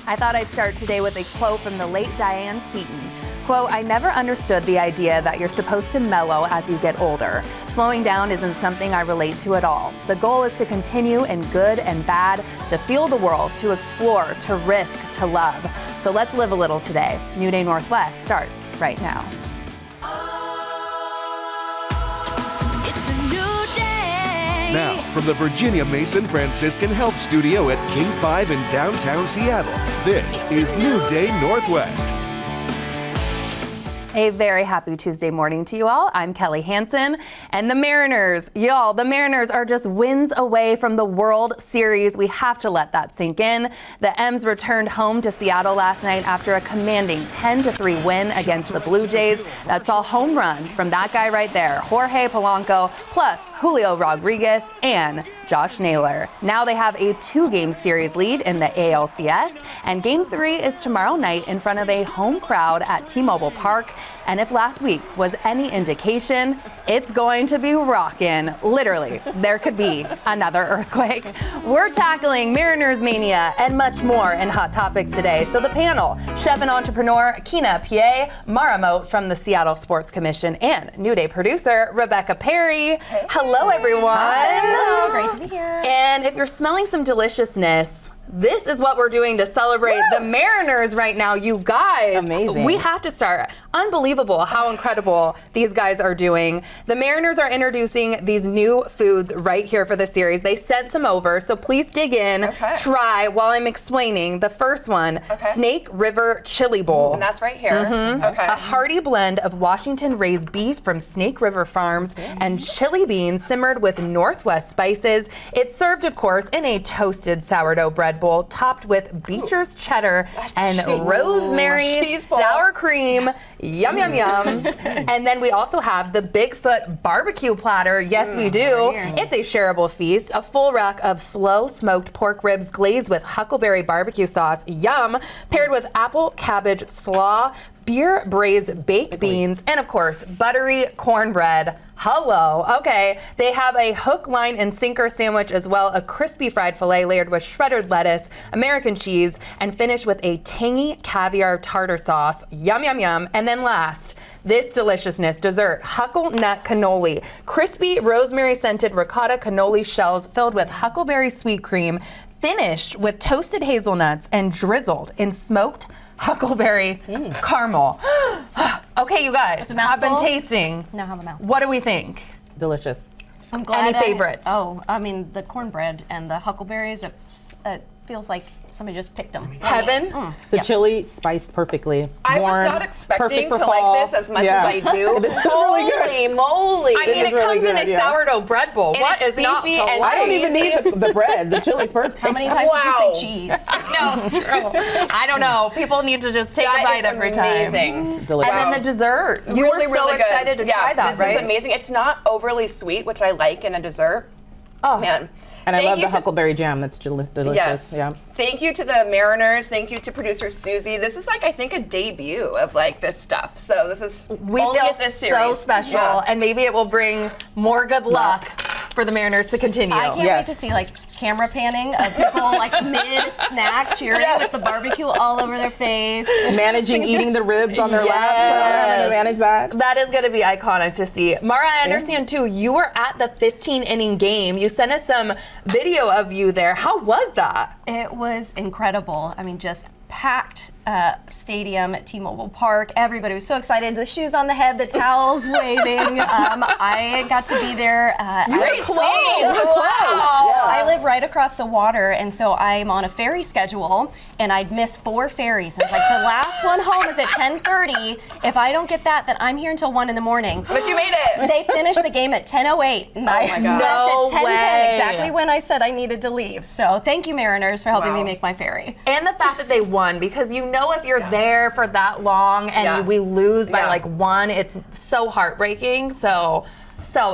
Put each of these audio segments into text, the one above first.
I thought I'd start today with a quote from the late Diane Keaton. Quote, "I never understood the idea that you're supposed to mellow as you get older. Slowing down isn't something I relate to at all. The goal is to continue in good and bad, to feel the world, to explore, to risk, to love. So let's live a little today." New Day Northwest starts right now. It's a new day. Now, from the Virginia Mason Franciscan Health Studio at King 5 in downtown Seattle, this is New Day Northwest. A very happy Tuesday morning to you all. I'm Kelly Hansen, and the Mariners, y'all, the Mariners are just wins away from the World Series. We have to let that sink in. The M's returned home to Seattle last night after a commanding 10-3 win against the Blue Jays that saw home runs from that guy right there, Jorge Polanco, plus Julio Rodriguez and Josh Naylor. Now they have a 2-game series lead in the ALCS, and Game 3 is tomorrow night in front of a home crowd at T-Mobile Park. And if last week was any indication, it's going to be rockin'. Literally, there could be another earthquake. We're tackling Mariners mania and much more in Hot Topics today. So the panel, chef and entrepreneur Kina Pie Maramote from the Seattle Sports Commission, and New Day producer Rebecca Perry. Hey. Hello, everyone. Hello, great to be here. And if you're smelling some deliciousness, this is what we're doing to celebrate the Mariners right now, you guys. Amazing. We have to start. Unbelievable how incredible these guys are doing. The Mariners are introducing these new foods right here for the series. They sent some over, so please dig in, try while I'm explaining. The first one, Snake River Chili Bowl. And that's right here. A hearty blend of Washington raised beef from Snake River Farms and chili beans simmered with Northwest spices. It's served, of course, in a toasted sourdough bread bowl topped with Beecher's cheddar and rosemary sour cream. Yum, yum, yum. And then we also have the Bigfoot barbecue platter. Yes, we do. It's a shareable feast. A full rack of slow smoked pork ribs glazed with huckleberry barbecue sauce. Yum. Paired with apple cabbage slaw, beer braised baked beans, and of course, buttery cornbread. Hello. Okay. They have a hook, line, and sinker sandwich as well, a crispy fried filet layered with shredded lettuce, American cheese, and finished with a tangy caviar tartar sauce. Yum, yum, yum. And then last, this deliciousness, dessert, huckle nut cannoli, crispy rosemary scented ricotta cannoli shells filled with huckleberry sweet cream, finished with toasted hazelnuts and drizzled in smoked huckleberry caramel. Okay, you guys, I've been tasting. Now have a mouth. What do we think? Delicious. I'm glad. Any favorites? I mean, the cornbread and the huckleberries, it feels like somebody just picked them. Heaven? The chili spiced perfectly. I Warm, was not expecting perfect for to fall. like this as much as I do. This is really good. Holy moly. I mean, it really comes in good, a sourdough bread bowl. And What it's is not to beefy and like? I don't even need the bread. The chili's perfect. How many times did you say cheese? No, true. I don't know. People need to just take a That bite is every amazing. time. Delicious. And then the dessert. You Really, were so really excited good. to try that, this right? is amazing. It's not overly sweet, which I like in a dessert. Oh, Man. And I Thank love you the to- huckleberry jam. That's delicious. Yes. Yeah. Thank you to the Mariners. Thank you to producer Susie. This is like, I think, a debut of like this stuff. So this is we only feel at this series. so special, and maybe it will bring more good luck for the Mariners to continue. I can't wait to see like camera panning of people like mid-snack cheering with the barbecue all over their face. Managing eating the ribs on their laps. How to manage that. That is going to be iconic to see. Mara, I understand too, you were at the 15-inning game. You sent us some video of you there. How was that? It was incredible. I mean, just packed stadium at T-Mobile Park. Everybody was so excited. The shoes on the head, the towels waving. I got to be there. Great clothes. Wow. I live right across the water, and so I'm on a ferry schedule, and I'd miss 4 ferries. And it's like, the last one home is at 10:30. If I don't get that, then I'm here until 1 in the morning. But you made it. They finished the game at 10:08, and I left No at 10:10, way. exactly when I said I needed to leave. So thank you, Mariners, for helping me make my ferry. And the fact that they won, because you know if you're there for that long and we lose by like 1, it's so heartbreaking. So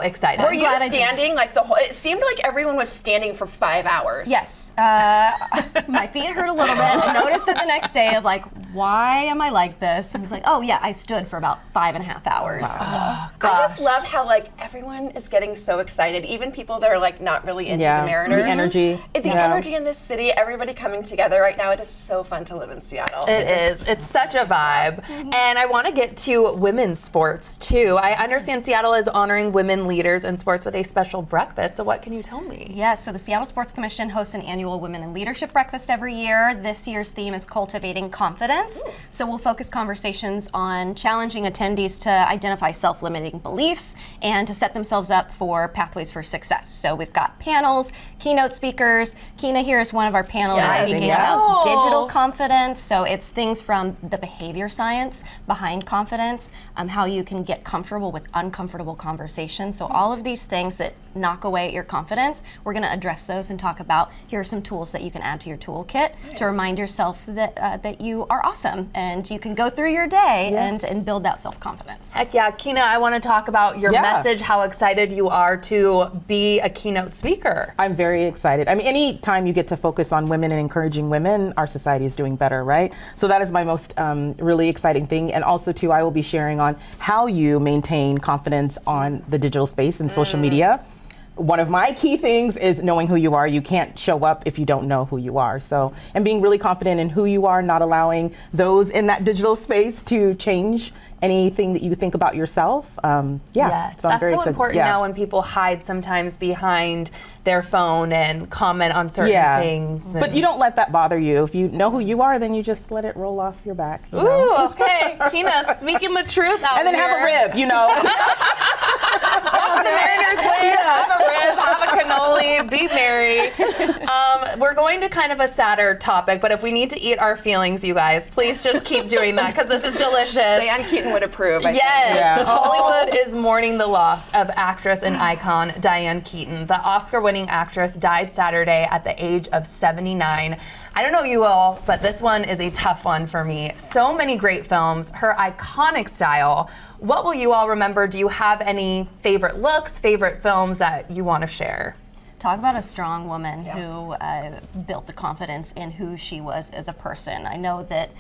excited. Were you standing like the whole? It seemed like everyone was standing for 5 hours. Yes. My feet hurt a little bit. I noticed it the next day of like, why am I like this? I was like, oh yeah, I stood for about 5.5 hours. I just love how like everyone is getting so excited, even people that are like not really into the Mariners. The energy. The energy in this city, everybody coming together right now. It is so fun to live in Seattle. It is. It's such a vibe. And I want to get to women's sports too. I understand Seattle is honoring women leaders in sports with a special breakfast. So what can you tell me? Yeah, so the Seattle Sports Commission hosts an annual Women in Leadership breakfast every year. This year's theme is cultivating confidence. So we'll focus conversations on challenging attendees to identify self-limiting beliefs and to set themselves up for pathways for success. So we've got panels, keynote speakers. Kina here is one of our panelists speaking about digital confidence. So it's things from the behavior science behind confidence, how you can get comfortable with uncomfortable conversations. So all of these things that knock away at your confidence, we're going to address those and talk about here are some tools that you can add to your toolkit to remind yourself that that you are awesome and you can go through your day and build that self-confidence. Heck yeah. Kina, I want to talk about your message, how excited you are to be a keynote speaker. I'm very excited. I mean, any time you get to focus on women and encouraging women, our society is doing better, right? So that is my most really exciting thing. And also, too, I will be sharing on how you maintain confidence on the digital space and social media. One of my key things is knowing who you are. You can't show up if you don't know who you are. So, and being really confident in who you are, not allowing those in that digital space to change anything that you think about yourself. Yes, so I'm that's very so excited. important now when people hide sometimes behind their phone and comment on certain things. But you don't let that bother you. If you know who you are, then you just let it roll off your back. You know? Ooh, okay. Kina, speaking the truth out and then here. have a rib, you know. Watch the Mariners win, have a rib, have a cannoli, be merry. We're going to kind of a sadder topic, but if we need to eat our feelings, you guys, please just keep doing that because this is delicious. Diane Keaton would approve. I think. Yes, Hollywood is mourning the loss of actress and icon Diane Keaton. The Oscar-winning actress died Saturday at the age of 79. I don't know you all, but this one is a tough one for me. So many great films, her iconic style. What will you all remember? Do you have any favorite looks, favorite films that you want to share? Talk about a strong woman who built the confidence in who she was as a person. I know that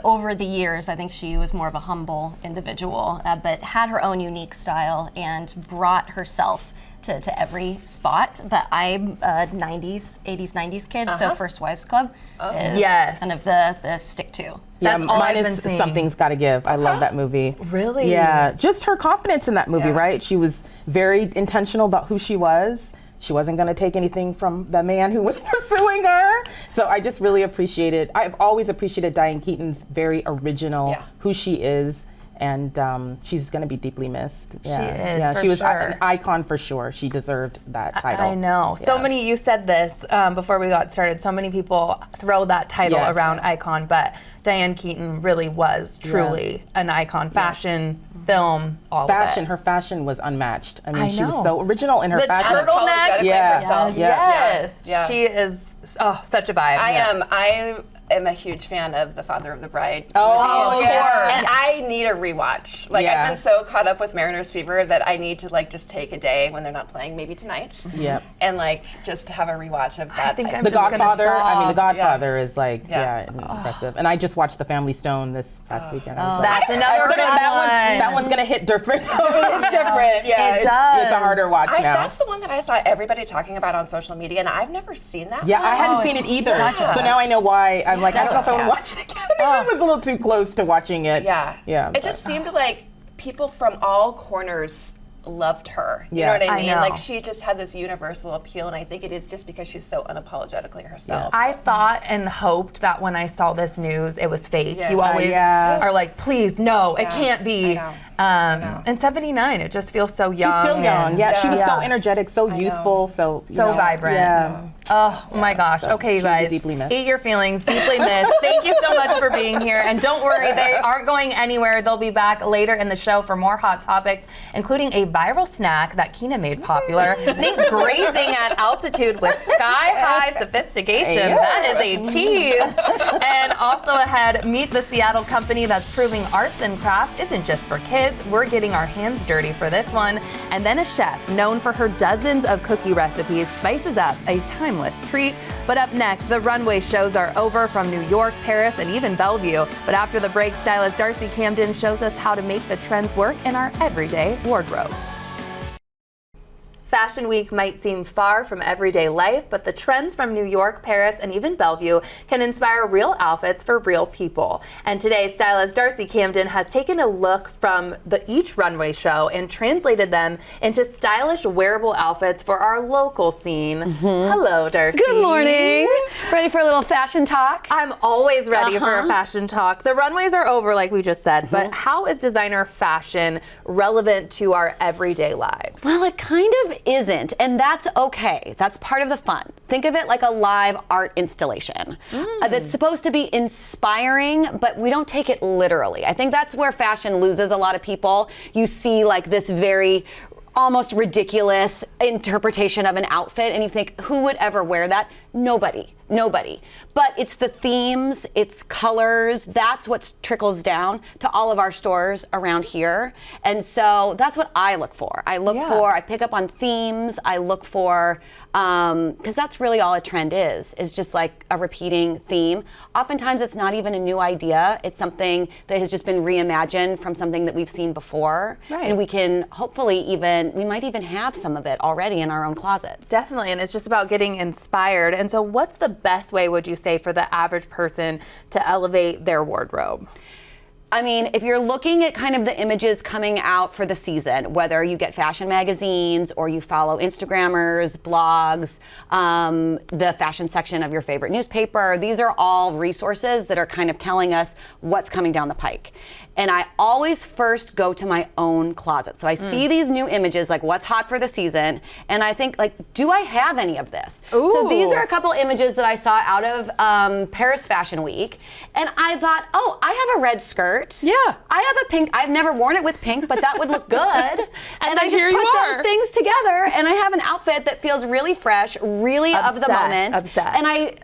over the years, I think she was more of a humble individual, but had her own unique style and brought herself to every spot. But I'm a 80s, 90s kid, so First Wives Club is kind of the stick to. That's all mine I've been is seeing. Something's Gotta Give. I love that movie. Really? Yeah, just her confidence in that movie, right? She was very intentional about who she was. She wasn't going to take anything from the man who was pursuing her. So I just really appreciated, I've always appreciated Diane Keaton's very original, who she is. And she's going to be deeply missed. She is, for she was sure. an icon for sure. She deserved that title. I know. So many, you said this before we got started, so many people throw that title around icon, but Diane Keaton really was truly an icon. Fashion, film, all fashion, of it. her fashion was unmatched. I mean, I she was know. so original in her The fashion. turtleneck. Herself. Yes. Yeah. She is such a vibe. I am a huge fan of The Father of the Bride. Oh, movies. yeah. And I need a rewatch. Like I've been so caught up with Mariners Fever that I need to like just take a day when they're not playing, maybe tonight. Yep. And like just have a rewatch of that. I think I'm The just gonna Godfather. I mean, The sob. Godfather is like, impressive. And I just watched The Family Stone this past weekend. I was like, That's another good one. that one's gonna hit different. It's different. Yeah, It does. It's a harder watch now. That's the one that I saw everybody talking about on social media, and I've never seen that. Yeah, one. I hadn't seen it either. So now I know why. I'm like, I don't know if I want to watch it again. I was a little too close to watching it. Yeah. Yeah. It just seemed like people from all corners loved her. You Yeah. know what I I mean? know. Like she just had this universal appeal, and I think it is just because she's so unapologetically herself. I thought and hoped that when I saw this news, it was fake. Yeah. You always Yeah. are like, please, no, it can't be. I know. And 79, it just feels so young. She's still young. and- Yeah, she was so Yeah. energetic, so youthful, so you So know, vibrant. Yeah. Oh my gosh. So Okay, you she'll be guys. deeply missed. Eat your feelings, deeply missed. Thank you so much for being here. And don't worry, they aren't going anywhere. They'll be back later in the show for more hot topics, including a viral snack that Kina made popular. Think grazing at altitude with sky-high sophistication. That is a tease. And also ahead, meet the Seattle company that's proving arts and crafts isn't just for kids. We're getting our hands dirty for this one. And then a chef known for her dozens of cookie recipes spices up a timeless timeless treat. But up next, the runway shows are over from New York, Paris, and even Bellevue. But after the break, stylist Darcy Camden shows us how to make the trends work in our everyday wardrobes. Fashion Week might seem far from everyday life, but the trends from New York, Paris, and even Bellevue can inspire real outfits for real people. And today, stylist Darcy Camden has taken a look from each runway show and translated them into stylish wearable outfits for our local scene. Hello, Darcy. Good morning. Ready for a little fashion talk? I'm always ready for a fashion talk. The runways are over, like we just said, but how is designer fashion relevant to our everyday lives? Well, it kind of isn't, and that's okay. That's part of the fun. Think of it like a live art installation that's supposed to be inspiring, but we don't take it literally. I think that's where fashion loses a lot of people. You see like this very almost ridiculous interpretation of an outfit, and you think, who would ever wear that? Nobody. But it's the themes, it's colors, that's what trickles down to all of our stores around here. And so that's what I look for. I pick up on themes, I look for, because that's really all a trend is just like a repeating theme. Oftentimes it's not even a new idea, it's something that has just been reimagined from something that we've seen before. Right. And we can hopefully we might even have some of it already in our own closets. Definitely, and it's just about getting inspired. And so what's the best way, would you say, for the average person to elevate their wardrobe? I mean, if you're looking at kind of the images coming out for the season, whether you get fashion magazines or you follow Instagrammers, blogs, the fashion section of your favorite newspaper, these are all resources that are kind of telling us what's coming down the pike. And I always first go to my own closet. So I see these new images, like what's hot for the season, and I think, like, do I have any of this? Ooh. So these are a couple images that I saw out of Paris Fashion Week, and I thought, oh, I have a red skirt. Yeah. I have a pink. I've never worn it with pink, but that would look good. and I just here you put are. those things together, and I have an outfit that feels really fresh, really of the moment. Obsessed. And I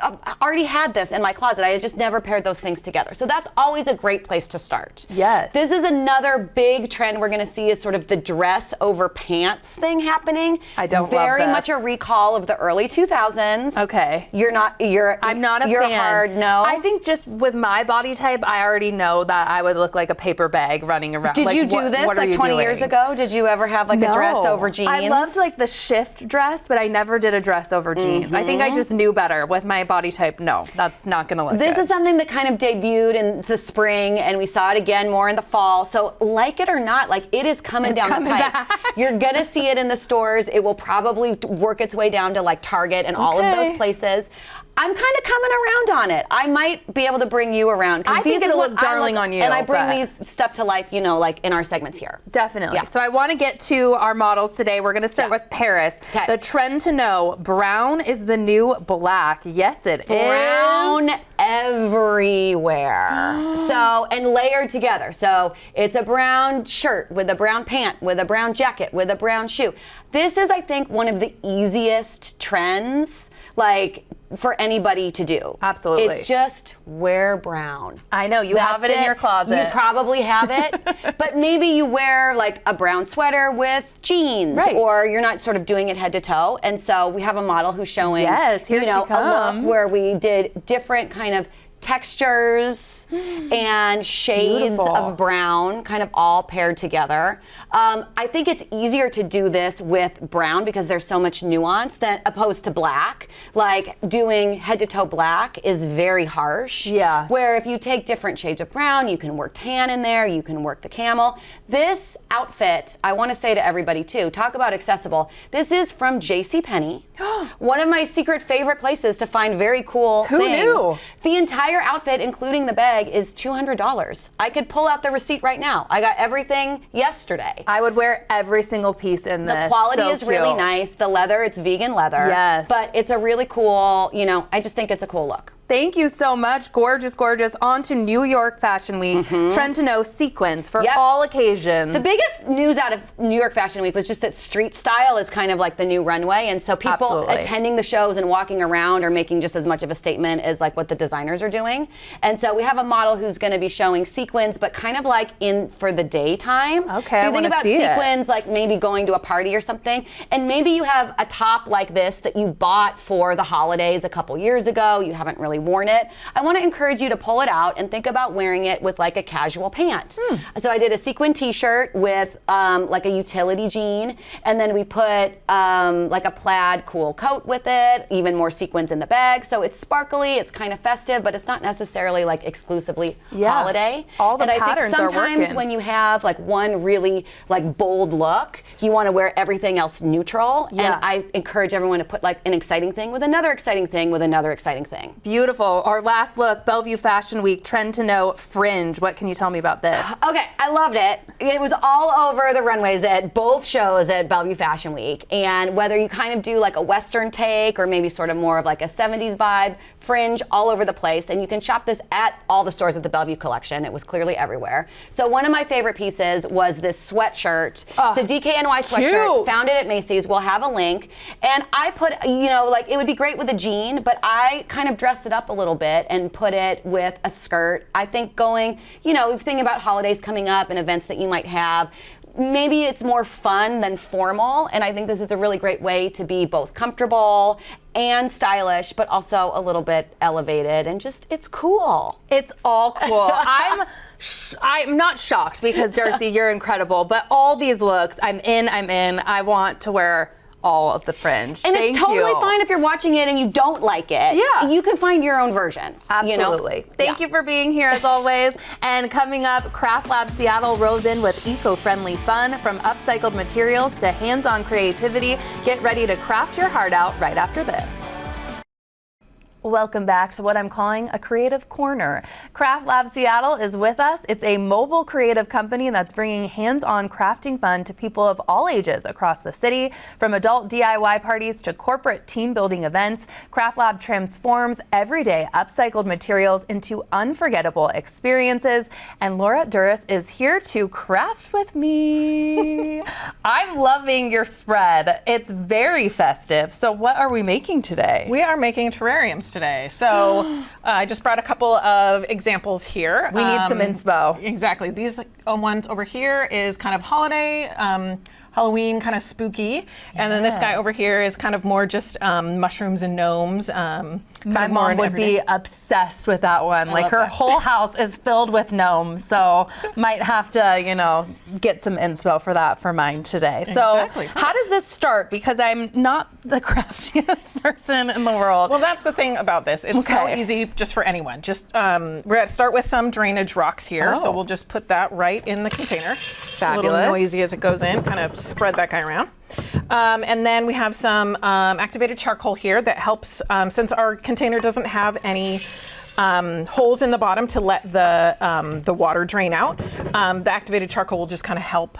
already had this in my closet. I had just never paired those things together. So that's always a great place to start. Yes. This is another big trend we're going to see is sort of the dress over pants thing happening. I don't love Very this. much a recall of the early 2000s. Okay. I'm not a you're fan. Hard, no. I think just with my body type, I already know that I would look like a paper bag running around. Did like, you do this what are like you 20 doing? years ago? Did you ever have like a dress No. over jeans? I loved like the shift dress, but I never did a dress over jeans. I think I just knew better with my body type. No, that's not going to look This good. is something that kind of debuted in the spring, and we saw it again more in the fall. So like it or not, like it is coming down the pipe. back. You're going to see it in the stores. It will probably work its way down to like Target and all of Okay. those places. I'm kind of coming around on it. I might be able to bring you around. 'Cause I think these is it'll what look darling on you, And I bring but- these stuff to life, you know, like in our segments here. Definitely. Yeah. So I want to get to our models today. We're going to start Yeah. with Paris. 'Kay. The trend to know, brown is the new black. Yes, it Brown is. everywhere. So, and layered together. So it's a brown shirt with a brown pant, with a brown jacket, with a brown shoe. This is, I think, one of the easiest trends, like, for anybody to do. Absolutely. It's just wear brown. I know, you have That's it in your closet. You probably have it, but maybe you wear like a brown sweater with jeans, Right. or you're not sort of doing it head to toe. And so we have a model who's showing, Yes, here you know, she a comes. look where we did different kind of textures and shades Beautiful. of brown kind of all paired together. I think it's easier to do this with brown because there's so much nuance than opposed to black. Like doing head to toe black is very harsh. Yeah. Where if you take different shades of brown, you can work tan in there, you can work the camel. This outfit, I want to say to everybody too, talk about accessible. This is from JCPenney. One of my secret favorite places to find very cool Who things. knew? The entire outfit, including the bag, is $200. I could pull out the receipt right now. I got everything yesterday. I would wear every single piece in this. The quality So is really cute. nice. The leather, it's vegan leather. Yes. But it's a really cool, you know, I just think it's a cool look. Thank you so much. Gorgeous, gorgeous. On to New York Fashion Week. Trend to know sequins for all occasions. The biggest news out of New York Fashion Week was just that street style is kind of like the new runway. And so people attending the shows and walking around are making just as much of a statement as like what the designers are doing. And so we have a model who's going to be showing sequins, but kind of like in for the daytime. Okay, so you think about sequins like maybe going to a party or something. And maybe you have a top like this that you bought for the holidays a couple years ago. You haven't really worn it. I want to encourage you to pull it out and think about wearing it with like a casual pant. So I did a sequin t-shirt with like a utility jean, and then we put like a plaid cool coat with it, even more sequins in the bag. So it's sparkly, it's kind of festive, but it's not necessarily like exclusively holiday. All the and patterns I think are working. sometimes when you have like one really like bold look, you want to wear everything else neutral. And I encourage everyone to put like an exciting thing with another exciting thing with another exciting thing. Beautiful. Our last look, Bellevue Fashion Week, trend to know fringe. What can you tell me about this? Okay, I loved it. It was all over the runways at both shows at Bellevue Fashion Week. And whether you kind of do like a Western take or maybe sort of more of like a 70s vibe, fringe all over the place. And you can shop this at all the stores at the Bellevue collection. It was clearly everywhere. So one of my favorite pieces was this sweatshirt. It's a DKNY sweatshirt. Cute. Found it at Macy's. We'll have a link. And I put, you know, like it would be great with a jean, but I kind of dressed it up a little bit and put it with a skirt. I think going, you know, thinking about holidays coming up and events that you might have, maybe it's more fun than formal, and I think this is a really great way to be both comfortable and stylish, but also a little bit elevated, and just, it's cool. It's all cool. I'm not shocked because Darcy, you're incredible, but all these looks, I'm in. I want to wear all of the fringe. And Thank it's totally you. fine if you're watching it and you don't like it. Yeah. You can find your own version. Absolutely. You know? Thank you for being here as always. And coming up, CraftLab Seattle rolls in with eco-friendly fun, from upcycled materials to hands-on creativity. Get ready to craft your heart out right after this. Welcome back to what I'm calling a creative corner. CraftLab Seattle is with us. It's a mobile creative company that's bringing hands-on crafting fun to people of all ages across the city. From adult DIY parties to corporate team-building events, CraftLab transforms everyday upcycled materials into unforgettable experiences. And Laura Duras is here to craft with me. I'm loving your spread. It's very festive. So what are we making today? We are making terrariums today. So I just brought a couple of examples here. We need some inspo. Exactly. These ones over here is kind of holiday, Halloween, kind of spooky. And then this guy over here is kind of more just mushrooms and gnomes. My mom would be obsessed with that one. Like her whole house is filled with gnomes. So might have to, you know, get some inspo for that for mine today. Exactly. So how does this start? Because I'm not the craftiest person in the world. Well, that's the thing about this. It's so easy just for anyone. Just we're going to start with some drainage rocks here. So we'll just put that right in the container. Fabulous. A little noisy as it goes in. Kind of spread that guy around. And then we have some activated charcoal here that helps, since our container doesn't have any holes in the bottom to let the water drain out. The activated charcoal will just kind of help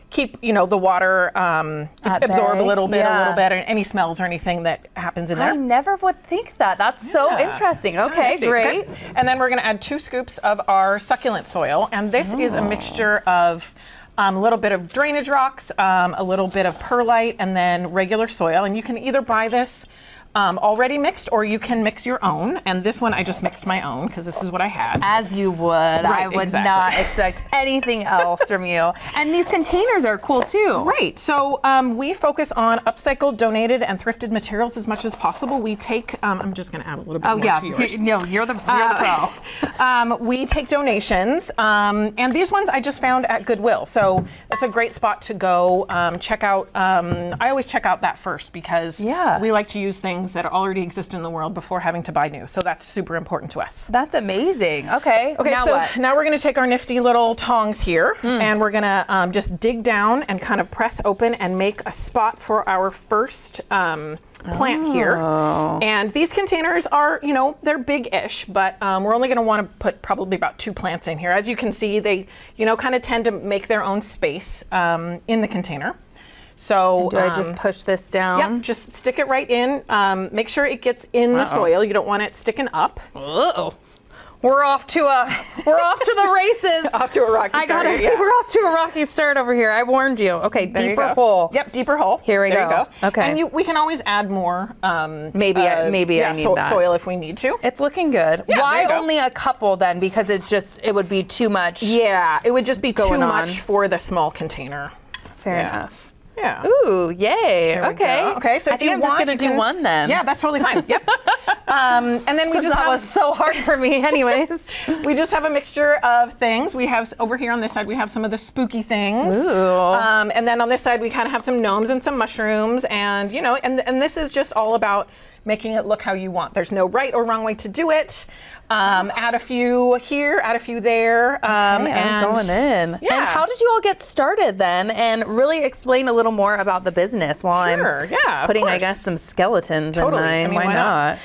keep, you know, the water absorb a little bit, and any smells or anything that happens in there. I never would think that. That's so interesting. Okay, great. Okay. And then we're going to add 2 scoops of our succulent soil, and this is a mixture of a little bit of drainage rocks, a little bit of perlite, and then regular soil. And you can either buy this already mixed, or you can mix your own. And this one, I just mixed my own because this is what I had. As you would. I would not expect anything else from you. And these containers are cool too. Right. So we focus on upcycled, donated, and thrifted materials as much as possible. We take, I'm just going to add a little bit more to yours. No, you're the pro. We take donations, and these ones I just found at Goodwill. So that's a great spot to go check out. I always check out that first because we like to use things that already exist in the world before having to buy new. So that's super important to us. That's amazing. Okay, now so what? Now we're going to take our nifty little tongs here, and we're going to just dig down and kind of press open and make a spot for our first plant here. And these containers are, you know, they're big-ish, but we're only going to want to put probably about 2 plants in here. As you can see, they, you know, kind of tend to make their own space in the container. So Do I just push this down? Yep, just stick it right in. Make sure it gets in the soil. You don't want it sticking up. Uh-oh. We're off to the races. Off to a rocky start. We're off to a rocky start over here. I warned you. Okay, There you deeper go. hole. Yep, deeper hole. Here we There go. you go. Okay. And we can always add more. Maybe I need that. Soil if we need to. It's looking good. Yeah, Why there you go. only a couple then? Because it would be too much. Yeah, it would just be too Going on. much for the small container. Fair Yeah. enough. Yeah. Ooh, yay. There we Okay. go. Okay, so I if think you I'm just want, gonna you do can- one then. Yeah, that's totally fine. Yep. And then we Since just that have was so hard for me anyways. we just have a mixture of things. We have over here on this side we have some of the spooky things. Ooh. And then on this side we kind of have some gnomes and some mushrooms, and and this is just all about making it look how you want. There's no right or wrong way to do it. Add a few here, add a few there. I'm going in. Yeah. And how did you all get started then? And really explain a little more about the business while Sure, I'm yeah, of putting, I course. guess, some skeletons Totally. in mine. I mean, why why not?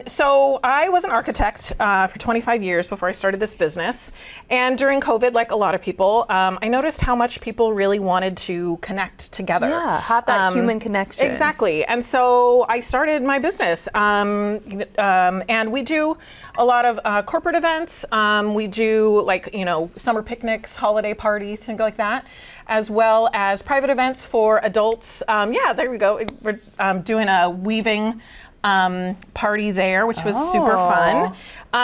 So I was an architect for 25 years before I started this business. And during COVID, like a lot of people, I noticed how much people really wanted to connect together. Yeah, have that human connection. Exactly. And so I started my business. And we do a lot of corporate events. We do summer picnics, holiday parties, things like that, as well as private events for adults. There we go. We're doing a weaving party there, which was super fun.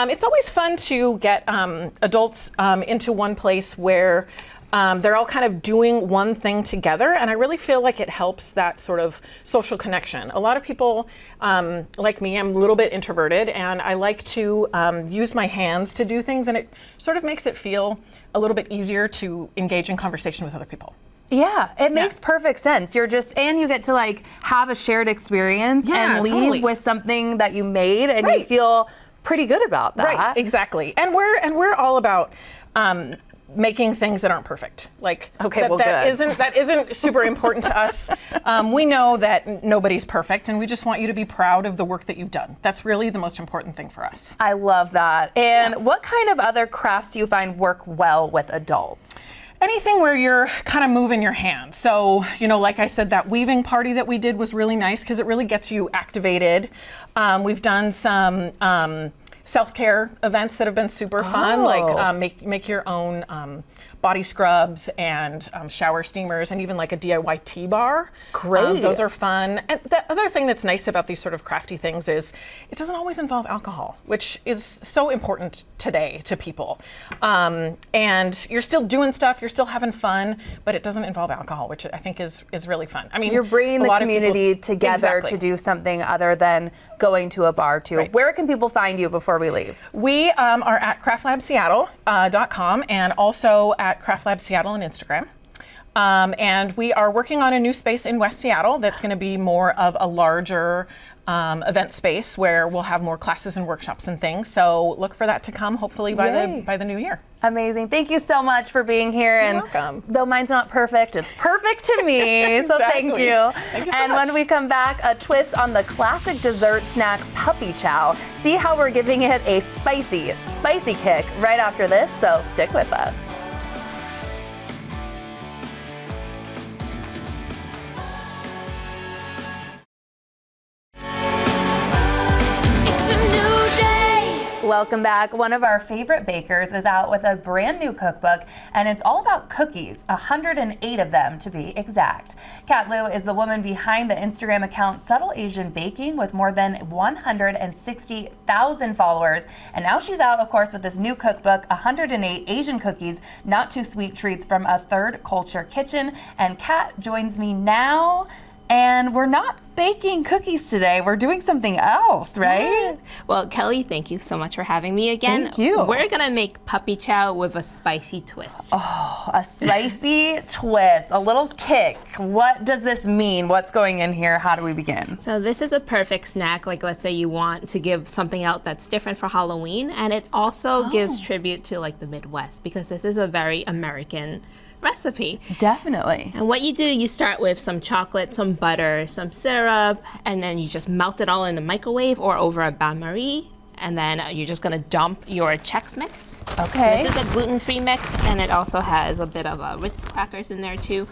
It's always fun to get adults into one place where they're all kind of doing one thing together, and I really feel like it helps that sort of social connection. A lot of people, like me, I'm a little bit introverted, and I like to use my hands to do things, and it sort of makes it feel a little bit easier to engage in conversation with other people. Yeah, it makes perfect sense. You get to have a shared experience and leave totally. with something that you made, and you feel pretty good about that. Right, exactly. And we're all about making things that aren't perfect. That isn't super important to us. We know that nobody's perfect, and we just want you to be proud of the work that you've done. That's really the most important thing for us. I love that. And what kind of other crafts do you find work well with adults? Anything where you're kind of moving your hands. So, like I said, that weaving party that we did was really nice because it really gets you activated. We've done some self-care events that have been super fun, like make your own body scrubs and shower steamers, and even like a DIY tea bar. Great. Those are fun. And the other thing that's nice about these sort of crafty things is it doesn't always involve alcohol, which is so important today to people. And you're still doing stuff, you're still having fun, but it doesn't involve alcohol, which I think is really fun. I mean, You're bringing the community together Exactly. to do something other than going to a bar too. Right. Where can people find you before we leave? We are at CraftLabSeattle.com and also at CraftLab Seattle on Instagram. And we are working on a new space in West Seattle that's going to be more of a larger event space where we'll have more classes and workshops and things. So look for that to come hopefully by the new year. Amazing. Thank you so much for being here. You're welcome. Though mine's not perfect, it's perfect to me. So thank Exactly. you. Thank you so And much. when we come back, a twist on the classic dessert snack puppy chow. See how we're giving it a spicy kick right after this. So stick with us. It's a new day. Welcome back. One of our favorite bakers is out with a brand new cookbook, and it's all about cookies, 108 of them to be exact. Kat Lieu is the woman behind the Instagram account Subtle Asian Baking with more than 160,000 followers. And now she's out, of course, with this new cookbook, 108 Asian Cookies, Not Too Sweet Treats from a Third Culture Kitchen. And Kat joins me now. And we're not baking cookies today. We're doing something else, right? Well, Kelly, thank you so much for having me again. Thank you. We're gonna make puppy chow with a spicy twist. A spicy twist, a little kick. What does this mean? What's going in here? How do we begin? So this is a perfect snack. Like, let's say you want to give something out that's different for Halloween, and it also gives tribute to like the Midwest, because this is a very American recipe. Definitely. And what you do, you start with some chocolate, some butter, some syrup, and then you just melt it all in the microwave or over a bain-marie. And then you're just gonna dump your Chex Mix. Okay. This is a gluten-free mix, and it also has a bit of Ritz crackers in there too.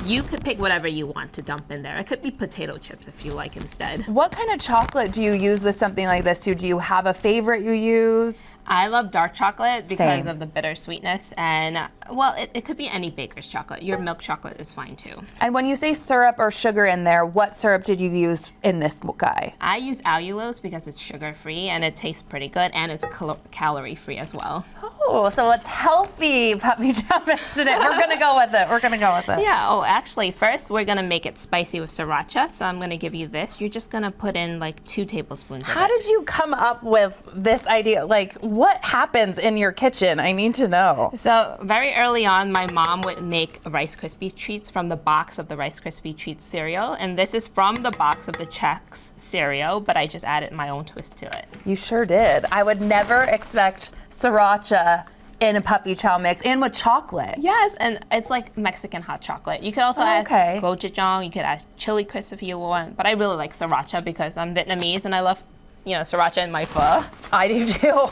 you could pick whatever you want to dump in there. It could be potato chips if you like instead. What kind of chocolate do you use with something like this? Do you have a favorite you use? I love dark chocolate because Same. of the bitter sweetness, and well, it could be any baker's chocolate. Your milk chocolate is fine too. And when you say syrup or sugar in there, what syrup did you use in this guy? I use allulose because it's sugar-free and it tastes pretty good, and it's calorie-free as well. Oh, so it's healthy puppy chow mix today. We're gonna go with it. We're gonna go with it. Yeah, oh, actually, first we're gonna make it spicy with sriracha, so I'm gonna give you this. You're just gonna put in like 2 tablespoons of How it. did you come up with this idea? Like, what happens in your kitchen? I need to know. So very early on, my mom would make Rice Krispie treats from the box of the Rice Krispie treats cereal, and this is from the box of the Chex cereal, but I just added my own twist to it. You sure did. I would never expect sriracha in a puppy chow mix and with chocolate. Yes, and it's like Mexican hot chocolate. You could also add gochujang, you could add chili crisp if you want, but I really like sriracha because I'm Vietnamese and I love, sriracha in my pho. I do too.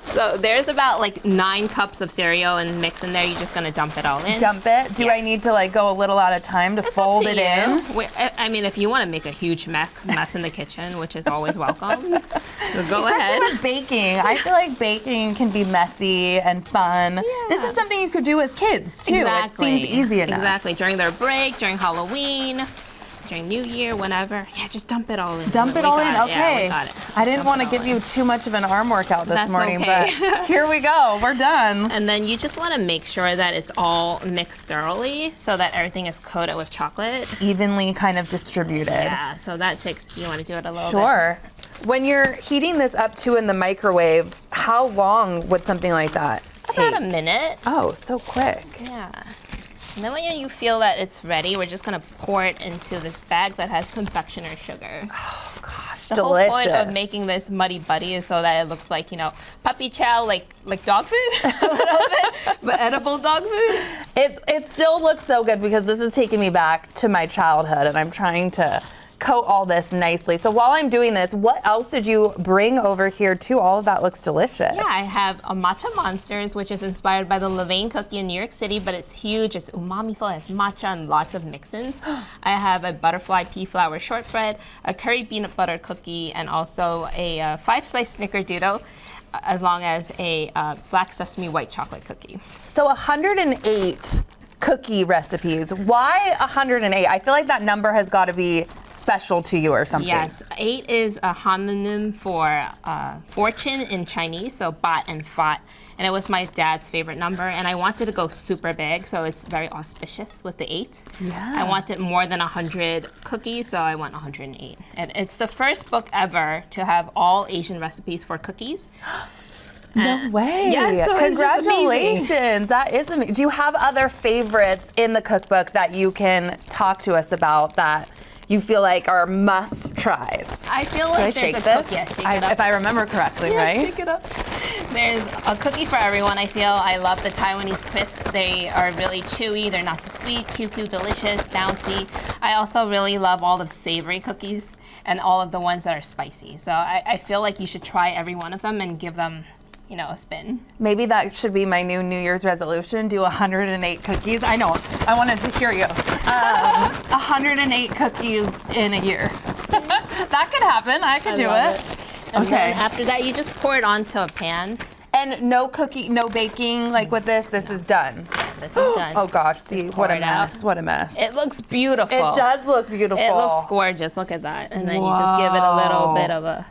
So there's about like 9 cups of cereal and mix in there. You're just gonna dump it all in. Dump it? Do I need to like go a little out of time to fold it in? I mean, if you want to make a huge mess in the kitchen, which is always welcome, go ahead. Especially with baking. I feel like baking can be messy and fun. Yeah. This is something you could do with kids too. Exactly. It seems easy enough. Exactly. During their break, during Halloween, during New Year, whenever. Yeah, just dump it all in. Dump it all in, okay. Yeah, we got it. I didn't want to give you too much of an arm workout this morning, okay. but here we go, we're done. And then you just want to make sure that it's all mixed thoroughly so that everything is coated with chocolate. Evenly kind of distributed. Yeah, so that takes, you want to do it a little bit? Sure. When you're heating this up to in the microwave, how long would something like that take? About a minute. Oh, so quick. Yeah. And then when you feel that it's ready, we're just gonna pour it into this bag that has confectioner sugar. Oh gosh, the delicious. whole point of making this muddy buddy is so that it looks like, puppy chow, like dog food, a little bit, but edible dog food. It still looks so good because this is taking me back to my childhood, and I'm trying to coat all this nicely. So while I'm doing this, what else did you bring over here too? All of that looks delicious. Yeah, I have a matcha monsters, which is inspired by the Levain cookie in New York City, but it's huge. It's umami-ful, it has matcha and lots of mix-ins. I have a butterfly pea flour shortbread, a curry peanut butter cookie, and also a 5-spice snickerdoodle, as long as a black sesame white chocolate cookie. So 108 cookie recipes. Why 108? I feel like that number has got to be special to you or something. Yes, 8 is a homonym for fortune in Chinese, so bat and fat. And it was my dad's favorite number, and I wanted to go super big, so it's very auspicious with the 8. Yeah. I wanted more than 100 cookies, so I went 108. And it's the first book ever to have all Asian recipes for cookies. No way. Yes, so it's just amazing. Congratulations. That is amazing. Do you have other favorites in the cookbook that you can talk to us about that you feel like are must tries? I feel Do I like there's shake a this? cookie. Yeah, shake it up. If I remember correctly, Yeah, right? shake it up. There's a cookie for everyone. I feel I love the Taiwanese crisp. They are really chewy. They're not too sweet. Cute, delicious, bouncy. I also really love all the savory cookies and all of the ones that are spicy. So I feel like you should try every one of them and give them, a spin. Maybe that should be my new New Year's resolution, do 108 cookies. I know, I wanted to hear you. 108 cookies in a year. That could happen, I could do it. And Okay. then after that, you just pour it onto a pan. And no baking, like with this is done. This is done. Oh gosh, see, Just what pour a it out. mess, what a mess. It looks beautiful. It does look beautiful. It looks gorgeous. Look at that. And then you just give it a little bit of a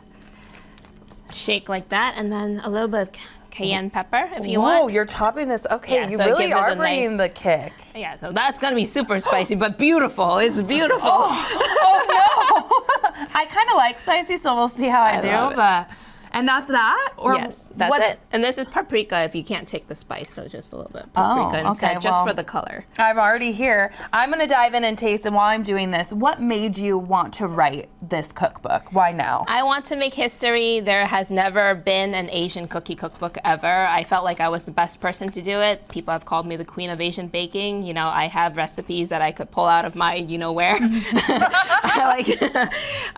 shake like that, and then a little bit of cayenne pepper if you want. Whoa, you're topping this. Okay, Yeah, you so it really gives it are a bringing the kick. Yeah, so that's gonna be super spicy, but beautiful. It's beautiful. Oh no! I kind of like spicy, so we'll see how I do. love it. But and that's that. Or Yes, that's what- it. And this is paprika if you can't take the spice, so just a little bit of paprika Oh, instead, okay, just well, for the color. I'm already here. I'm gonna dive in and taste. And while I'm doing this, what made you want to write this cookbook? Why now? I want to make history. There has never been an Asian cookie cookbook ever. I felt like I was the best person to do it. People have called me the queen of Asian baking. I have recipes that I could pull out of my where.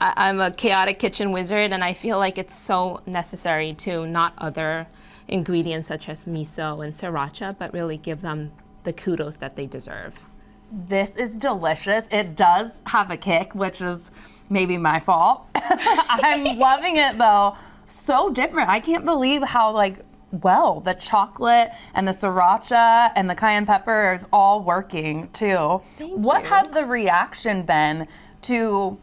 I'm a chaotic kitchen wizard, and I feel like it's so necessary to not other ingredients such as miso and sriracha, but really give them the kudos that they deserve. This is delicious. It does have a kick, which is maybe my fault. I'm loving it though. So different. I can't believe how the chocolate and the sriracha and the cayenne pepper is all working too. What has the reaction been to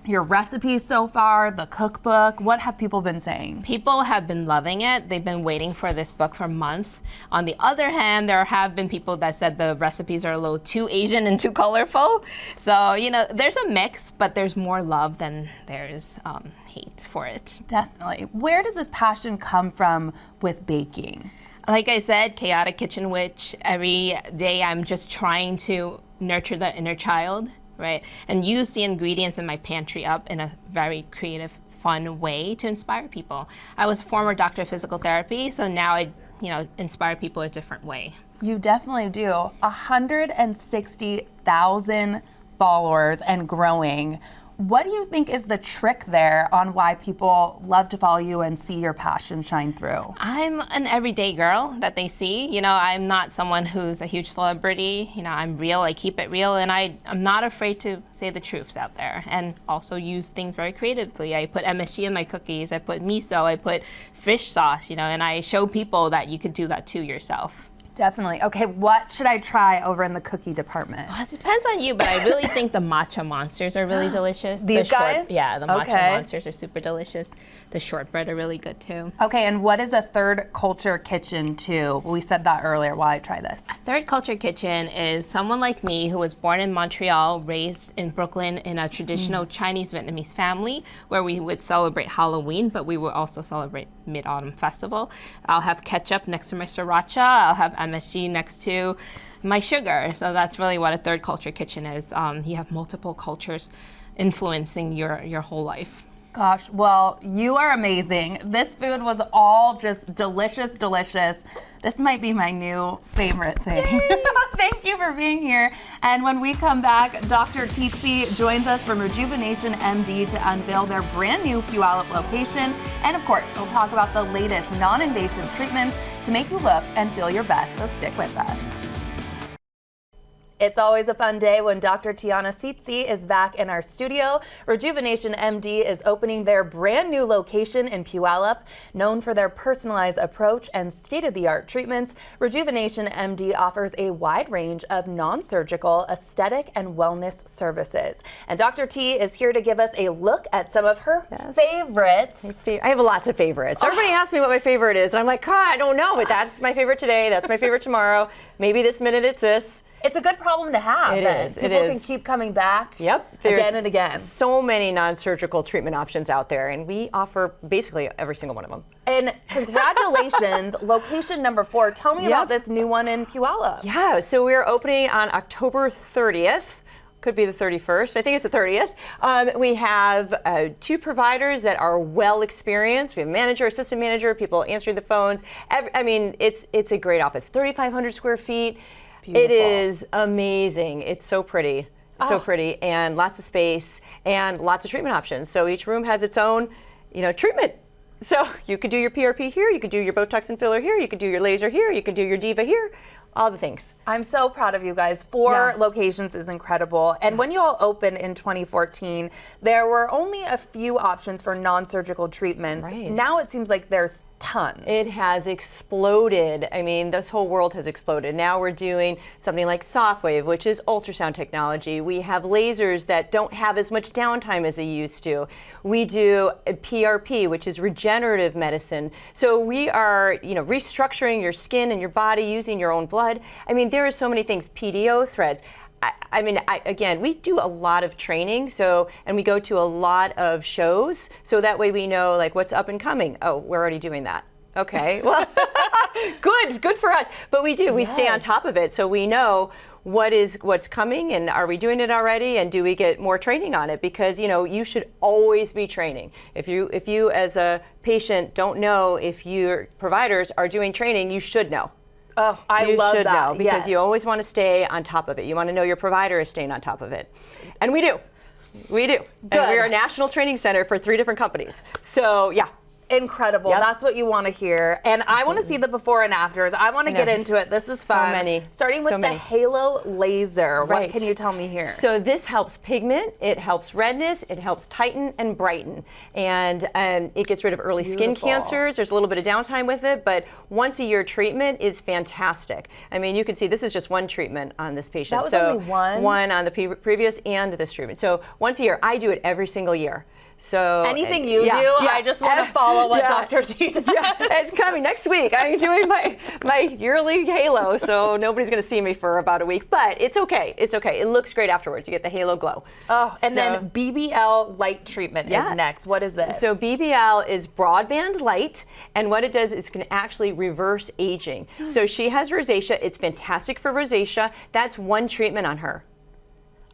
your recipes so far, the cookbook? What have people been saying? People have been loving it. They've been waiting for this book for months. On the other hand, there have been people that said the recipes are a little too Asian and too colorful. So, there's a mix, but there's more love than there's hate for it. Definitely. Where does this passion come from with baking? Like I said, chaotic kitchen witch. Every day I'm just trying to nurture the inner child, right? And use the ingredients in my pantry up in a very creative, fun way to inspire people. I was a former doctor of physical therapy, so now I, inspire people a different way. You definitely do. 160,000 followers and growing. What do you think is the trick there on why people love to follow you and see your passion shine through? I'm an everyday girl that they see. I'm not someone who's a huge celebrity. I'm real, I keep it real, and I'm not afraid to say the truths out there and also use things very creatively. I put MSG in my cookies, I put miso, I put fish sauce, and I show people that you could do that too yourself. Definitely. Okay, what should I try over in the cookie department? Well, it depends on you, but I really think the matcha monsters are really delicious. These guys? Yeah, the matcha monsters are super delicious. The shortbread are really good too. Okay, and what is a third culture kitchen too? We said that earlier while I try this. Third culture kitchen is someone like me who was born in Montreal, raised in Brooklyn in a traditional Chinese Vietnamese family where we would celebrate Halloween, but we would also celebrate Mid-Autumn Festival. I'll have ketchup next to my sriracha. I'll have MSG next to my sugar. So that's really what a third culture kitchen is. You have multiple cultures influencing your whole life. Gosh, well, you are amazing. This food was all just delicious, delicious. This might be my new favorite thing. Thank you for being here. And when we come back, Dr. Tsitsi joins us from Rejuvenation MD to unveil their brand new Puyallup location. And of course, she'll talk about the latest non-invasive treatments to make you look and feel your best. So stick with us. It's always a fun day when Dr. Tiana Tsitsi is back in our studio. Rejuvenation MD is opening their brand new location in Puyallup. Known for their personalized approach and state-of-the-art treatments, Rejuvenation MD offers a wide range of non-surgical, aesthetic, and wellness services. And Dr. T is here to give us a look at some of her favorites. I have lots of favorites. Everybody asks me what my favorite is, and I'm like, God, I don't know, but that's my favorite today, that's my favorite tomorrow. Maybe this minute it's this. It's a good problem to have. It is. People can keep coming back again and again. So many non-surgical treatment options out there, and we offer basically every single one of them. And congratulations, location number 4. Tell me about this new one in Puyallup. Yeah, so we're opening on October 30th. Could be the 31st. I think it's the 30th. We have 2 providers that are well experienced. We have manager, assistant manager, people answering the phones. It's a great office. 3,500 square feet. Beautiful. It is amazing. It's so pretty. So pretty, and lots of space and lots of treatment options. So each room has its own, treatment. So you could do your PRP here, you could do your Botox and filler here, you could do your laser here, you could do your Diva here. All the things. I'm so proud of you guys. 4 locations is incredible. And when you all opened in 2014, there were only a few options for non-surgical treatments. Right. Now it seems like there's tons. It has exploded. I mean, this whole world has exploded. Now we're doing something like SoftWave, which is ultrasound technology. We have lasers that don't have as much downtime as they used to. We do PRP, which is regenerative medicine. So we are, restructuring your skin and your body using your own blood. I mean, there are so many things. PDO threads. Again, we do a lot of training, and we go to a lot of shows, so that way we know what's up and coming. Oh, we're already doing that. Okay, well, good for us. But we do, we stay on top of it, so we know what's coming, and are we doing it already, and do we get more training on it? Because you should always be training. If you as a patient don't know if your providers are doing training, you should know. Oh, I love that. You should know, because you always want to stay on top of it. You want to know your provider is staying on top of it. And we do. We do. Good. And we are a national training center for 3 different companies. So, yeah. Incredible. Yep. That's what you want to hear. And I want to see the before and afters. I want to get into it. This is so fun. many. Starting with So the many. Halo Laser. What Right. can you tell me here? So this helps pigment, it helps redness, it helps tighten and brighten. And it gets rid of early skin Beautiful. cancers. There's a little bit of downtime with it, but once a year treatment is fantastic. I mean, you can see this is just one treatment on this patient. That was so only one? One on the previous and this treatment. So once a year, I do it every single year. So Anything you do, I just want to follow what Dr. T does. Yeah, it's coming next week. I'm doing my yearly halo, so nobody's going to see me for about a week. But it's okay. It's okay. It looks great afterwards. You get the halo glow. Oh, and then BBL light treatment is next. What is this? So BBL is broadband light, and what it does is it can actually reverse aging. So she has rosacea. It's fantastic for rosacea. That's one treatment on her.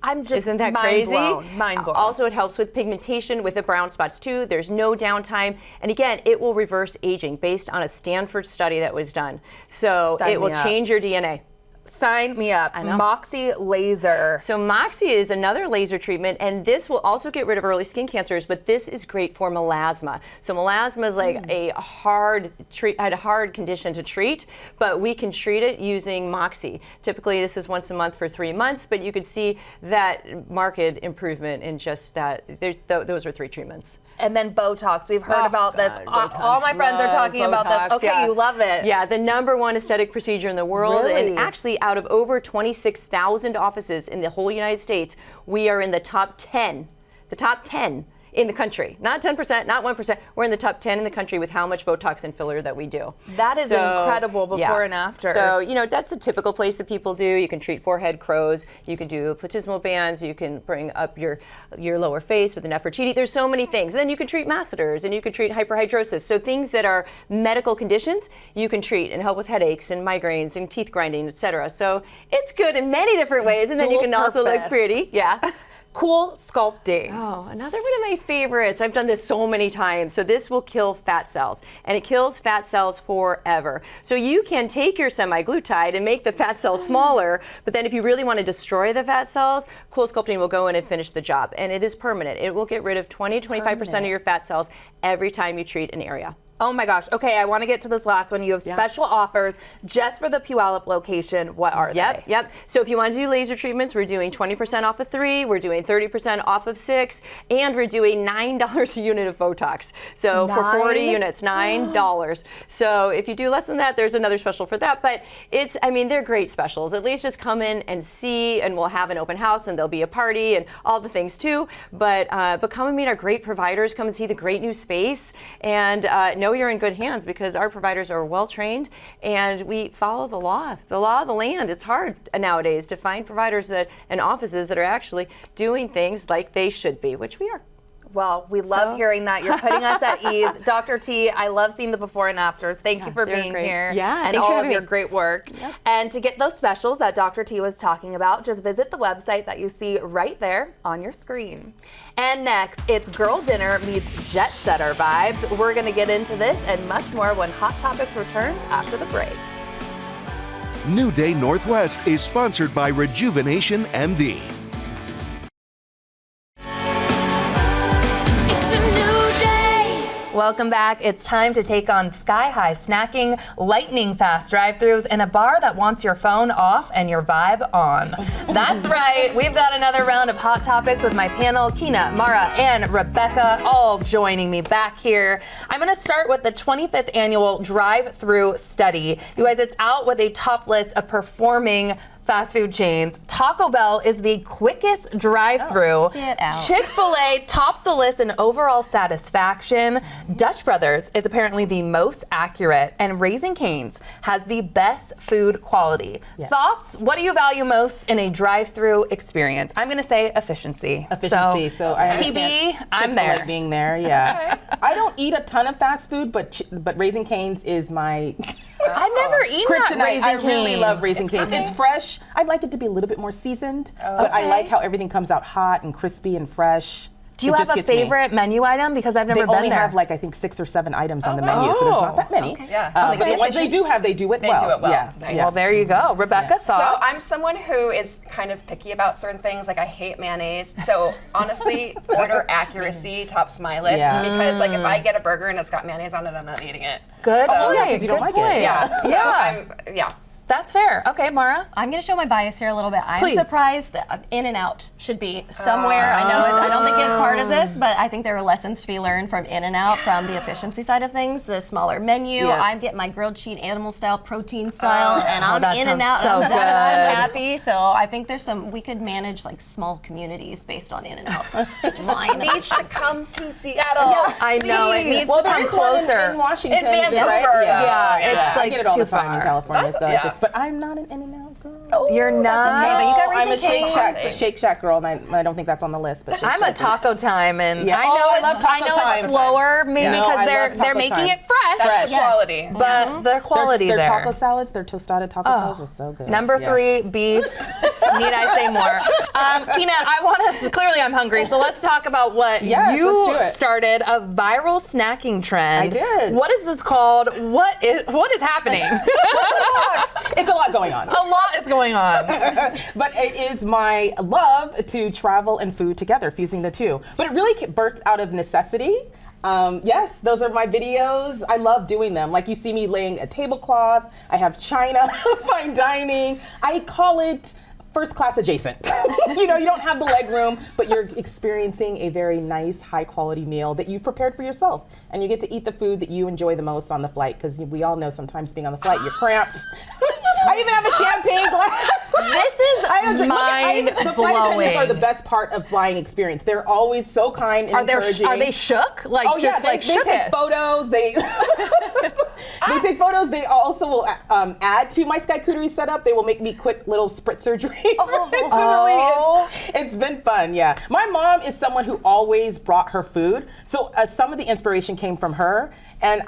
I'm just Isn't that mind crazy? blown. Mind blown. Also, it helps with pigmentation with the brown spots too. There's no downtime. And again, it will reverse aging based on a Stanford study that was done. So Sign it will me up. change your DNA. Sign me up. know. Moxie Laser. So Moxie is another laser treatment, and this will also get rid of early skin cancers, but this is great for melasma. So melasma is like a hard condition to treat, but we can treat it using Moxie. Typically, this is once a month for 3 months, but you could see that marked improvement in just that. Those are 3 treatments. And then Botox. We've heard about this. Botox. All my friends are talking about Botox, this. Okay, yeah. you love it. Yeah, the #1 aesthetic procedure in the world. Really? And actually, out of over 26,000 offices in the whole United States, we are in the top 10. The top 10 in the country. Not 10%, not 1%. We're in the top 10 in the country with how much Botox and filler that we do. That is incredible before and after. So, that's the typical place that people do. You can treat forehead, crows. You can do platysmal bands. You can bring up your lower face with an Nefertiti. There's so many things. And then you can treat masseters and you can treat hyperhidrosis. So things that are medical conditions, you can treat and help with headaches and migraines and teeth grinding, etc. So it's good in many different ways. And then you Dual can also look purpose. pretty. Yeah. Cool sculpting. Oh, another one of my favorites. I've done this so many times. So this will kill fat cells, and it kills fat cells forever. So you can take your semaglutide and make the fat cells smaller, but then if you really want to destroy the fat cells, Cool Sculpting will go in and finish the job. And it is permanent. It will get rid of 20 to 25% of your fat cells every time you treat an area. Oh my gosh. Okay, I want to get to this last one. You have special offers just for the Puyallup location. What are they? Yep. So if you want to do laser treatments, we're doing 20% off of 3, we're doing 30% off of 6, and we're doing $9 a unit of Botox. So for 40 units, $9. So if you do less than that, there's another special for that. But they're great specials. At least just come in and see, and we'll have an open house, and there'll be a party and all the things too. But come and meet our great providers. Come and see the great new space, and know you're in good hands because our providers are well trained and we follow the law of the land. It's hard nowadays to find providers and offices that are actually doing things like they should be, which we are. Well, we love hearing that. You're putting us at ease. Dr. T, I love seeing the before and afters. Thank you for being great. here Yeah, and thanks for all of having your me. great work. Yep. And to get those specials that Dr. T was talking about, just visit the website that you see right there on your screen. And next, it's Girl Dinner meets Jet Setter vibes. We're going to get into this and much more when Hot Topics returns after the break. New Day Northwest is sponsored by Rejuvenation MD. It's a new day. Welcome back. It's time to take on sky-high snacking, lightning fast drive-thrus, and a bar that wants your phone off and your vibe on. That's right. We've got another round of Hot Topics with my panel, Kina, Mara, and Rebecca, all joining me back here. I'm going to start with the 25th annual drive-thru study. You guys, it's out with a top list of performing fast food chains. Taco Bell is the quickest drive-thru. Get out. Chick-fil-A tops the list in overall satisfaction. Dutch Brothers is apparently the most accurate, and Raising Cane's has the best food quality. Thoughts? What do you value most in a drive-thru experience? I'm going to say efficiency. Efficiency. So I understand TV, I'm Chick-fil-A there. being there, yeah. I don't eat a ton of fast food, but Raising Cane's is my I've never eaten that kryptonite. Raising I really Cane's. love Raising Cane's. It's fresh. I'd like it to be a little bit more seasoned, but I like how everything comes out hot and crispy and fresh. Do you have a favorite menu item? Because I've never been there. They only have like I think 6 or 7 items on the menu, so there's not that many. Okay. Yeah. But the ones they do have, they do it well. They do it well. Yeah. Nice. Well, there you go. Rebecca, thoughts? So I'm someone who is kind of picky about certain things. Like I hate mayonnaise. So honestly, order accuracy tops my list because like if I get a burger and it's got mayonnaise on it, I'm not eating it. Good point. because you don't like it. Yeah. So yeah. That's fair. Okay, Mara. I'm going to show my bias here a little bit. I'm Please. surprised that In-N-Out should be somewhere. I know I don't think it's part of this, but I think there are lessons to be learned from In-N-Out from the efficiency side of things, the smaller menu. Yeah. I'm getting my grilled cheese animal style, protein style, and I'm that In-N-Out. sounds so and I'm good. happy. So I think there's we could manage like small communities based on In-N-Outs. It needs to come to Seattle. I know it needs Well, to there come is one closer. in Washington, In Vancouver, right? though. Yeah, it's like I get it all too the time far. in California, so yeah. I just. But I'm not an In-N-Out girl. You're not. Okay, but you got I'm a Raising Shake Shack girl, and I don't think that's on the list. But Shake I'm a Shack Taco Time, and Yeah. I know I love Taco it's Time. slower, maybe No, because I they're love Taco making Time. it fresh. That's the quality. But the quality their there. taco salads, their tostada taco salads are so good. Number 3, beef. Need I say more? Kina, I want us. Clearly, I'm hungry. So let's talk about what Yes, you let's do it. started a viral snacking trend. I did. What is this called? What is happening? It's a lot going on. A lot is going on. But it is my love to travel and food together, fusing the two. But it really birthed out of necessity. Yes, those are my videos. I love doing them. Like you see me laying a tablecloth. I have china, fine dining. I call it first class adjacent. You know, you don't have the leg room, but you're experiencing a very nice, high quality meal that you've prepared for yourself. And you get to eat the food that you enjoy the most on the flight, because we all know sometimes being on the flight, you're cramped. I even have a champagne glass. This is The flight attendants are the best part of flying experience. They're always so kind and encouraging. Are they shook? Like Oh yeah, they shook take it. photos. They take photos. They also will add to my Skycootery setup. They will make me quick little spritzer drinks. It's been fun. Yeah, my mom is someone who always brought her food, so some of the inspiration came from her. And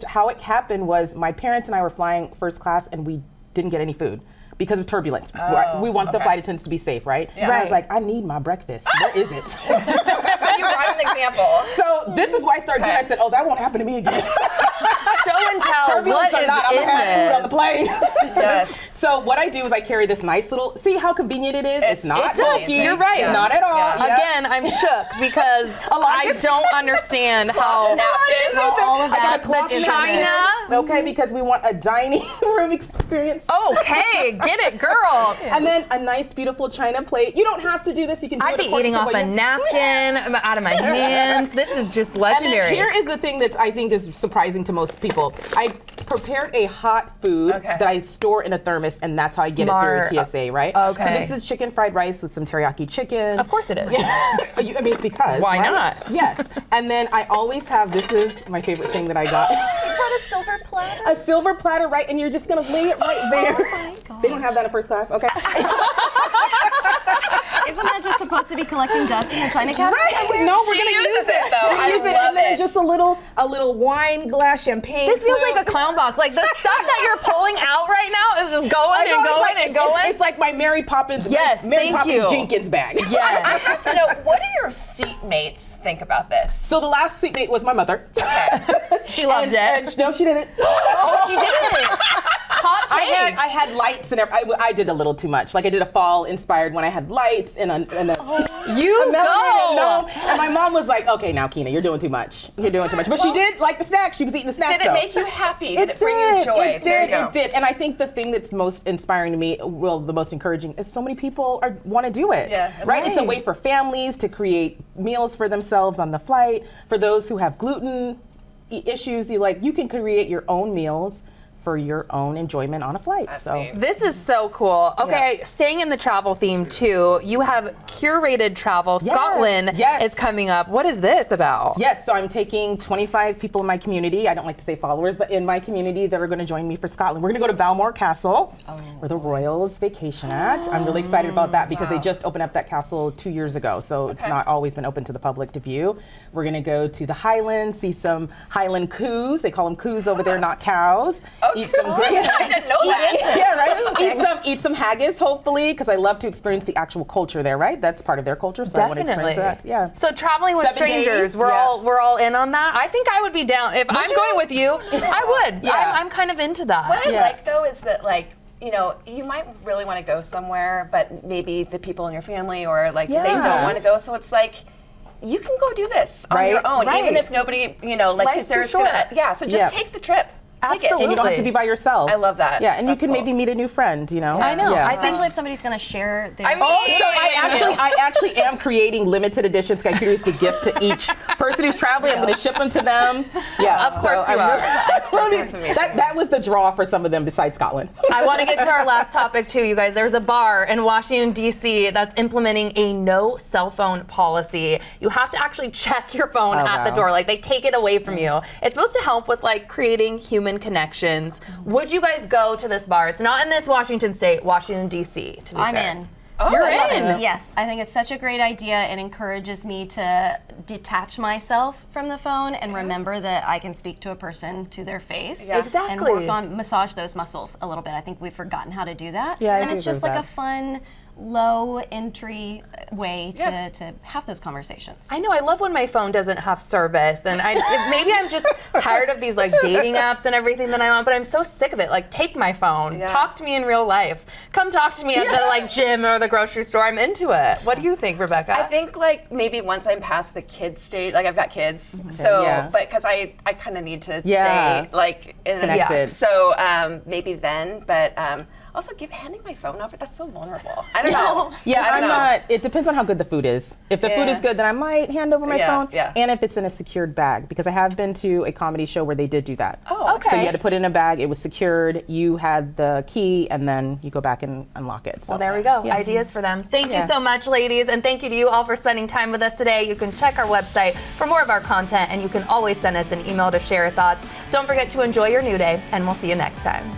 how it happened was my parents and I were flying first class, and we didn't get any food because of turbulence. We want the flight attendants to be safe, right? Yeah. And I was like, I need my breakfast. Where is it? So you brought an example. So this is why I started doing it. I said, oh, that won't happen to me again. Show and tell. Turbulence What or is not, I'm in gonna have food on the this? plane. Yes. So what I do is I carry this nice little, see how convenient it is? It's not It does. bulky. You're right. Not at all. Yeah. Yeah. Again, I'm shook because I don't understand how Napkins. all of I got that a cloth the napkin. China. Okay, because we want a dining room experience. Okay, get it, girl. And then a nice, beautiful china plate. You don't have to do this. You can do I'd it be according eating to off what a you- napkin out of my hands. This is just And legendary. then here is the thing that I think is surprising to most people. I prepared a hot food that I store in a thermos, and that's how I get Smart. it through TSA, right? Okay. So this is chicken fried rice with some teriyaki chicken. Of course it is. I mean, because. Why right? not? Yes. And then I always have, this is my favorite thing that I got. You brought a silver platter? A silver platter, right? And you're just going to lay it right there. Oh my gosh. They don't have that in first class, okay? Isn't that just supposed to be collecting dust in a china cabinet? Right. No, we're She gonna uses use it, though. We're gonna I use it, love and then it. just a little wine glass, champagne. This feels flute. like a clown box. Like the stuff that you're pulling out right now is just going I know, and it's going like- and going. It's like my Mary Poppins. Yes, Mary thank Poppins you. Jenkins bag. I Yes. have to know, what do your seatmates think about this? So the last seatmate was my mother. She loved it. And no, she didn't. Oh, she didn't. Hot take. I had lights and I did a little too much. Like I did a fall inspired when I had lights and a You melanated go. gnome. And my mom was like, okay, now Kina, you're doing too much. You're doing too much. But she did like the snacks. She was eating the snacks. Did it though. make you happy? Did it bring you joy? It There you did. go. It did. And I think the thing that's most inspiring to me, well, the most encouraging, is so many people want to do it. Yeah, that's right. It's a right. way for families to create meals for themselves on the flight. For those who have gluten issues, you can create your own meals for your own enjoyment on a flight. That's so. neat. This is so cool. Okay, staying in the travel theme too, you have curated travel. Yes, Scotland yes. is coming up. What is this about? Yes, so I'm taking 25 people in my community. I don't like to say followers, but in my community that are going to join me for Scotland. We're going to go to Balmoral Castle, where the royals vacation at. I'm really excited about that because they just opened up that castle 2 years ago, so it's not always been open to the public to view. We're going to go to the Highlands, see some Highland coos. They call them coos over there, not cows. Eat some great. I didn't know that. Yeah, right. Eat some haggis, hopefully, because I love to experience the actual culture there. Right, that's part of their culture. So I want to Definitely. experience that. Yeah. So traveling with 7 strangers, days, we're yeah. all in on that. I think I would be down if I'm going with you. I would. Yeah. I'm kind of into that. What I like though is that like, you know, you might really want to go somewhere, but maybe the people in your family or like they don't want to go. So it's like, you can go do this on your own, even if nobody, you know, like Life's too there's gonna, short. so just take the trip. Take it. Absolutely. And you don't have to be by yourself. I love that. Yeah, and That's you can cool. maybe meet a new friend, you know? I know. Yeah. Especially if somebody's going to share their. I mean, Also, I actually am creating limited editions. Got curious to gift to each person who's traveling. I'm going to ship them to them. Yeah, Of course you are. That was the draw for some of them besides Scotland. I want to get to our last topic too, you guys. There's a bar in Washington, D.C. that's implementing a no cell phone policy. You have to actually check your phone at the door. Like they take it away from you. It's supposed to help with like creating human connections. Would you guys go to this bar? It's not in this Washington state, Washington, D.C. to be I'm fair. in. You're in? Yes, I think it's such a great idea. It encourages me to detach myself from the phone and remember that I can speak to a person to their face. Yeah. Exactly. And work on, massage those muscles a little bit. I think we've forgotten how to do that. Yeah, I and it's agree just with like that. a fun, low entry way to have those conversations. I know. I love when my phone doesn't have service, and maybe I'm just tired of these like dating apps and everything that I'm on. But I'm so sick of it. Like, take my phone, talk to me in real life. Come talk to me at the like gym or the grocery store. I'm into it. What do you think, Rebecca? I think like maybe once I'm past the kid stage, like I've got kids, so but because I kind of need to stay like in Connected. So maybe then, but. Also, handing my phone over, that's so vulnerable. I don't know. Yeah, I don't I'm know. not. It depends on how good the food is. If the food is good, then I might hand over my phone. Yeah. And if it's in a secured bag, because I have been to a comedy show where they did do that. Oh, okay. So you had to put it in a bag. It was secured. You had the key, and then you go back and unlock it. So Well, there we go. Ideas for them. Thank you so much, ladies, and thank you to you all for spending time with us today. You can check our website for more of our content, and you can always send us an email to share your thoughts. Don't forget to enjoy your new day, and we'll see you next time.